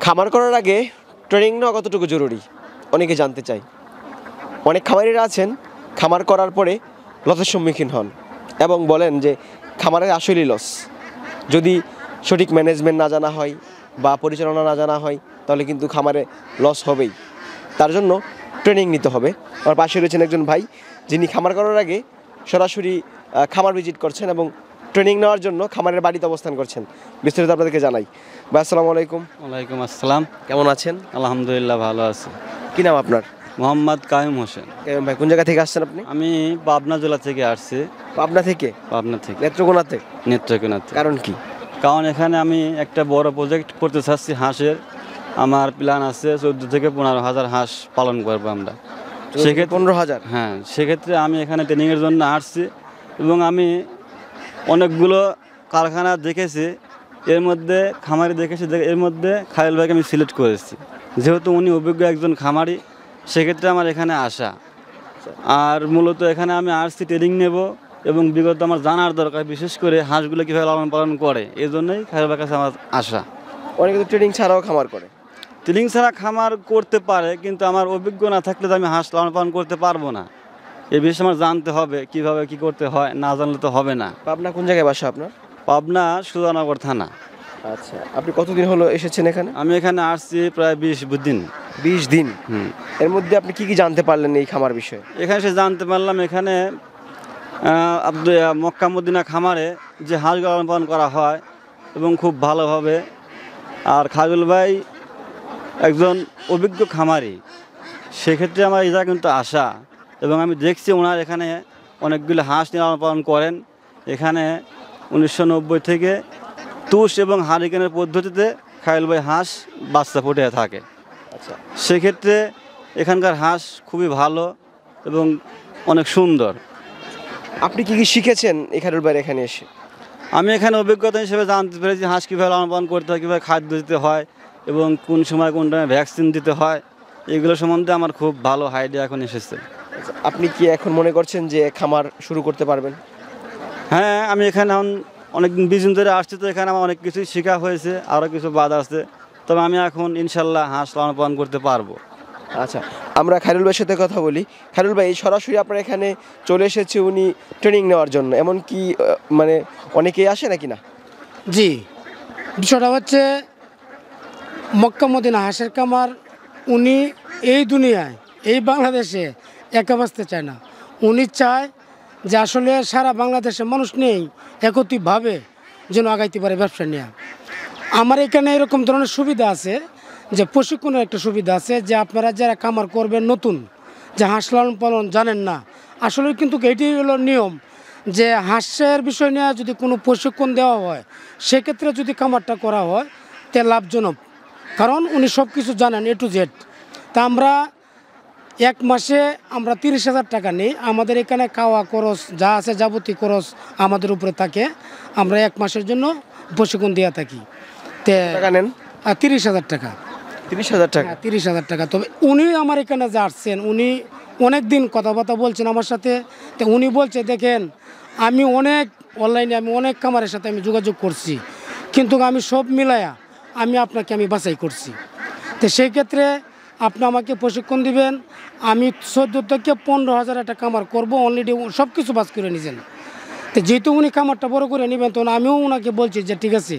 খামার করার আগে ট্রেনিং নেওয়া কতটুকু জরুরি অনেকে জানতে চায়। অনেক খামারিরা আছেন খামার করার পরে লসের সম্মুখীন হন এবং বলেন যে খামারের আসলেই লস। যদি সঠিক ম্যানেজমেন্ট না জানা হয় বা পরিচালনা না জানা হয় তাহলে কিন্তু খামারে লস হবেই। তার জন্য ট্রেনিং নিতে হবে। আমার পাশে রয়েছেন একজন ভাই যিনি খামার করার আগে সরাসরি খামার ভিজিট করছেন এবং ট্রেনিং নেওয়ার জন্য খামারের বাড়িতে অবস্থান করছেন। বিস্তারিত আপনাদেরকে জানাই। ভাই আসসালামু আলাইকুম। ওয়ালাইকুম আসসালাম। কেমন আছেন? আলহামদুলিল্লাহ ভালো আছি। কি নাম আপনার? মোহাম্মদ কাইম হোসেন। ভাই কোন জায়গা থেকে আসছেন আপনি? আমি পাবনা জেলা থেকে আসছি। পাবনা থেকে? পাবনা থেকে। নেত্রকোনাতে? নেত্রকোনাতে। কারণ কি? কারণ এখানে আমি একটা বড় প্রজেক্ট করতে চাচ্ছি হাঁসের। আমার প্ল্যান আছে 14 থেকে 15,000 হাঁস পালন করবো আমরা। সেক্ষেত্রে 15,000? হ্যাঁ, সেক্ষেত্রে আমি এখানে ট্রেনিংয়ের জন্য আসছি এবং আমি অনেকগুলো কারখানা দেখেছি, এর মধ্যে খামারি দেখেছি, এর মধ্যে খায়রুল ভাইকে আমি সিলেক্ট করেছি। যেহেতু উনি অভিজ্ঞ একজন খামারি, সেক্ষেত্রে আমার এখানে আসা। আর মূলত এখানে আমি আসছি ট্রেনিং নেব এবং বিগত আমার জানার দরকার, বিশেষ করে হাঁসগুলো কীভাবে লালন পালন করে, এই জন্যই খায়রুল ভাইয়ের কাছে আমার আসা। অনেকে তো ট্রেনিং ছাড়াও খামার করে। ট্রেনিং ছাড়া খামার করতে পারে, কিন্তু আমার অভিজ্ঞ না থাকলে তো আমি হাঁস লালন পালন করতে পারবো না। এই বিষয়ে আমার জানতে হবে কীভাবে কী করতে হয়, না জানলে তো হবে না। পাবনা কোন জায়গায় বাসা আপনার? পাবনা সুজানগর থানা। আচ্ছা, আপনি কতদিন হলো এসেছেন এখানে? আমি এখানে আসছি প্রায় 20 দিন। 20 দিন? এর মধ্যে আপনি কি কি জানতে পারলেন এই খামার বিষয়ে? এখানে এসে জানতে পারলাম এখানে মক্কা মদিনা খামারে যে হাঁস লালন পালন করা হয় এবং খুব ভালোভাবে। আর খায়রুল ভাই একজন অভিজ্ঞ খামারি, সেক্ষেত্রে আমার এটা কিন্তু আশা। এবং আমি দেখছি ওনার এখানে অনেকগুলো হাঁস লালন পালন করেন। এখানে 1990 থেকে তুষ এবং হারিকেনের পদ্ধতিতে খায়রুল ভাই হাঁস বাচ্চা ফুটে থাকে। আচ্ছা, সেক্ষেত্রে এখানকার হাঁস খুবই ভালো এবং অনেক সুন্দর। আপনি কি কি শিখেছেন এই খায়রুল ভাইয়ের এখানে এসে? আমি এখানে অভিজ্ঞতা হিসেবে জানতে পেরেছি হাঁস কীভাবে লালন পালন করতে হয়, কীভাবে খাদ্য দিতে হয় এবং কোন সময় কোন টাইমে ভ্যাকসিন দিতে হয়, এগুলো সম্বন্ধে আমার খুব ভালো আইডিয়া এখন এসেছে। আচ্ছা, আপনি কি এখন মনে করছেন যে খামার শুরু করতে পারবেন? হ্যাঁ, আমি এখানে এখন অনেকদিন 20 দিন ধরে আসছি, তো এখানে আমার অনেক কিছুই শেখা হয়েছে, আরও কিছু বাদ আছে। তবে আমি এখন ইনশাল্লাহ হাঁস লালন পালন করতে পারবো। আচ্ছা, আমরা খায়রুল ভাইয়ের সাথে কথা বলি। খায়রুল ভাই সরাসরি আপনার এখানে চলে এসেছে উনি ট্রেনিং নেওয়ার জন্য, এমন কি মানে অনেকেই আসে নাকি না? জি, বিষয়টা হচ্ছে মক্কা মদিনা হাঁসের খামার উনি এই দুনিয়ায়, এই বাংলাদেশে একা বাঁচতে চায় না। উনি চায় যে আসলে সারা বাংলাদেশের মানুষ নেই একত্রিতভাবে যেন আগাইতে পারে ব্যবসা নিয়ে। আমার এখানে এরকম ধরনের সুবিধা আছে যে প্রশিক্ষণের একটা সুবিধা আছে, যে আপনারা যারা খামার করবেন নতুন, যে হাঁস লালন পালন জানেন না, আসলে কিন্তু এটাই হলো নিয়ম যে হাঁসের বিষয় নিয়ে যদি কোনো প্রশিক্ষণ দেওয়া হয়, সেক্ষেত্রে যদি খামারটা করা হয় তে লাভজনক। কারণ উনি সব কিছু জানেন A to Z। তা আমরা এক মাসে আমরা 30,000 টাকা নিই। আমাদের এখানে খাওয়া খরচ যা আছে যাবতীয় খরচ আমাদের উপরে থাকে। আমরা এক মাসের জন্য প্রশিক্ষণ দিয়ে থাকি। তে টাকা নেন? 30,000 টাকা। 30,000 টাকা? 30,000 টাকা। তবে উনি আমার এখানে যে আসছেন, উনি অনেক দিন কথাবার্তা বলছেন আমার সাথে। তো উনি বলছে দেখেন আমি অনেক অনলাইনে আমি অনেক খামারের সাথে আমি যোগাযোগ করছি, কিন্তু আমি সব মিলায়া আমি বাছাই করছি। তো সেই ক্ষেত্রে আপনি আমাকে প্রশিক্ষণ দিবেন, আমি 14 থেকে 15,000 একটা খামার করবো। অলরেডি সব কিছু বাস করে নিয়েছেন। তো যেহেতু উনি খামারটা বড় করে নেবেন, তখন আমিও ওনাকে বলছি যে ঠিক আছে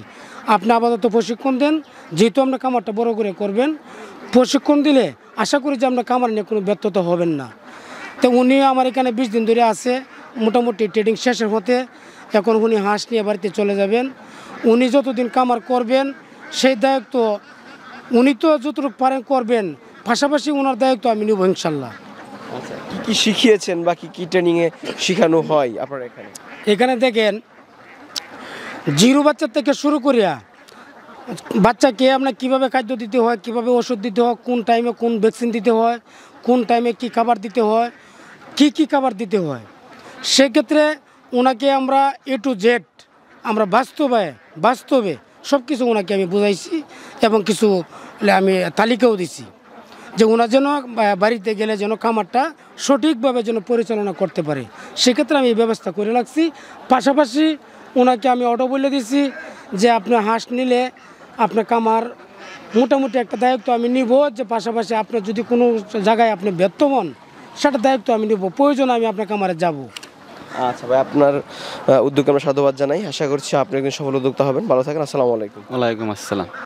আপনি আপাতত প্রশিক্ষণ দেন, যেহেতু আপনার খামারটা বড় করে করবেন, প্রশিক্ষণ দিলে আশা করি যে আপনার খামার নিয়ে কোনো ব্যর্থতা হবেন না। তো উনি আমার এখানে 20 দিন ধরে আছে, মোটামুটি ট্রেডিং শেষের হতে এখন উনি হাঁস নিয়ে বাড়িতে চলে যাবেন। উনি যতদিন খামার করবেন সেই দায়িত্ব উনি তো যতটুকু পারেন করবেন, পাশাপাশি ওনার দায়িত্ব আমি নেব ইনশাল্লাহ। আচ্ছা, কি কি শিখিয়েছেন বা কি কি ট্রেনিংয়ে শেখানো হয় আপনার এখানে? এখানে দেখেন জিরো বাচ্চা থেকে শুরু করিয়া বাচ্চাকে আপনার কীভাবে খাদ্য দিতে হয়, কীভাবে ওষুধ দিতে হয়, কোন টাইমে কোন ভ্যাকসিন দিতে হয়, কোন টাইমে কী খাবার দিতে হয়, কি খাবার দিতে হয়, সেক্ষেত্রে ওনাকে আমরা A to Z আমরা বাস্তবে সব কিছু ওনাকে আমি বুঝাইছি এবং কিছু আমি তালিকাও দিছি যে ওনার যেন বাড়িতে গেলে যেন খামারটা সঠিকভাবে যেন পরিচালনা করতে পারে। সেক্ষেত্রে আমি এই ব্যবস্থা করে রাখছি। পাশাপাশি ওনাকে আমি অটো বলে দিছি যে আপনি হাঁস নিলে আপনার খামার মোটামুটি একটা দায়িত্ব আমি নিব, যে পাশাপাশি আপনার যদি কোনো জায়গায় আপনি ব্যর্থ হন সেটা দায়িত্ব আমি নিব, প্রয়োজন আমি আপনার খামারে যাব। আচ্ছা ভাই, আপনার উদ্যোগকে আমরা সাধুবাদ জানাই। আশা করছি আপনি একদিন সফল উদ্যোক্তা হবেন। ভালো থাকেন। আসসালামু আলাইকুম। ওয়ালাইকুম আসসালাম।